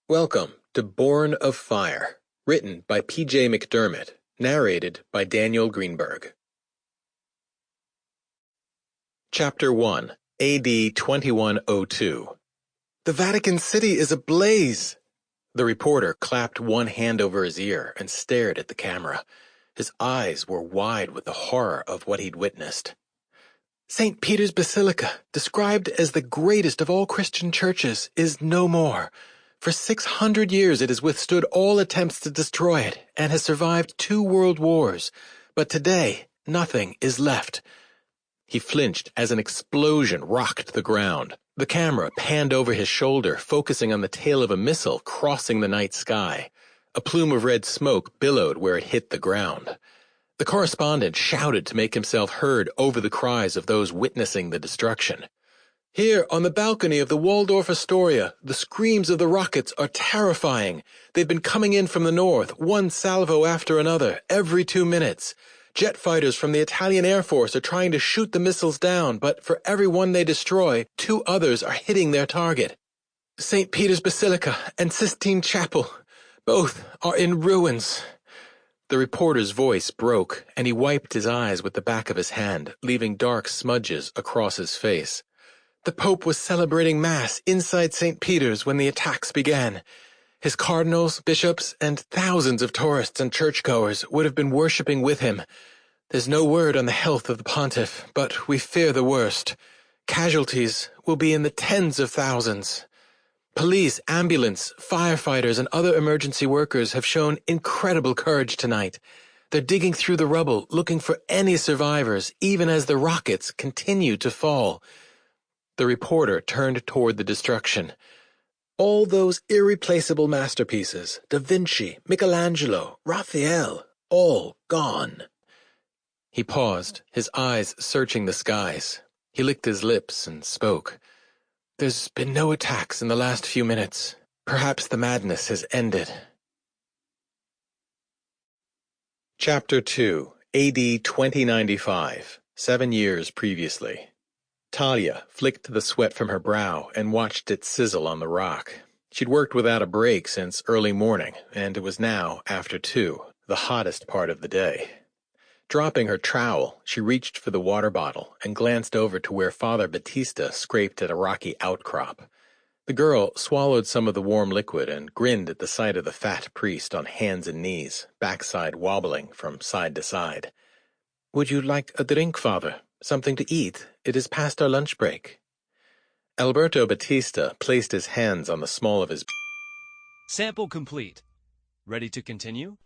Welcome to Born of Fire, written by P.J. McDermott, narrated by Daniel Greenberg. Chapter 1, A.D. 2102. The Vatican City is ablaze! The reporter clapped one hand over his ear and stared at the camera. His eyes were wide with the horror of what he'd witnessed. St. Peter's Basilica, described as the greatest of all Christian churches, is no more. For 600 years it has withstood all attempts to destroy it and has survived 2 world wars. But today, nothing is left. He flinched as an explosion rocked the ground. The camera panned over his shoulder, focusing on the tail of a missile crossing the night sky. A plume of red smoke billowed where it hit the ground. The correspondent shouted to make himself heard over the cries of those witnessing the destruction. Here, on the balcony of the Waldorf Astoria, the screams of the rockets are terrifying. They've been coming in from the north, one salvo after another, every 2 minutes. Jet fighters from the Italian Air Force are trying to shoot the missiles down, but for every one they destroy, 2 others are hitting their target. St. Peter's Basilica and Sistine Chapel, both are in ruins. The reporter's voice broke, and he wiped his eyes with the back of his hand, leaving dark smudges across his face. The Pope was celebrating Mass inside St. Peter's when the attacks began. His cardinals, bishops, and thousands of tourists and churchgoers would have been worshipping with him. There's no word on the health of the pontiff, but we fear the worst. Casualties will be in the tens of thousands. Police, ambulance, firefighters, and other emergency workers have shown incredible courage tonight. They're digging through the rubble, looking for any survivors, even as the rockets continue to fall. The reporter turned toward the destruction. All those irreplaceable masterpieces, Da Vinci, Michelangelo, Raphael, all gone. He paused, his eyes searching the skies. He licked his lips and spoke. There's been no attacks in the last few minutes. Perhaps the madness has ended. Chapter 2, A.D. 2095, 7 years previously. Talia flicked the sweat from her brow and watched it sizzle on the rock. She'd worked without a break since early morning, and it was now after 2, the hottest part of the day. Dropping her trowel, she reached for the water bottle and glanced over to where Father Batista scraped at a rocky outcrop. The girl swallowed some of the warm liquid and grinned at the sight of the fat priest on hands and knees, backside wobbling from side to side. "Would you like a drink, Father? Something to eat? It is past our lunch break." Alberto Batista placed his hands on the small of his... Sample complete. Ready to continue?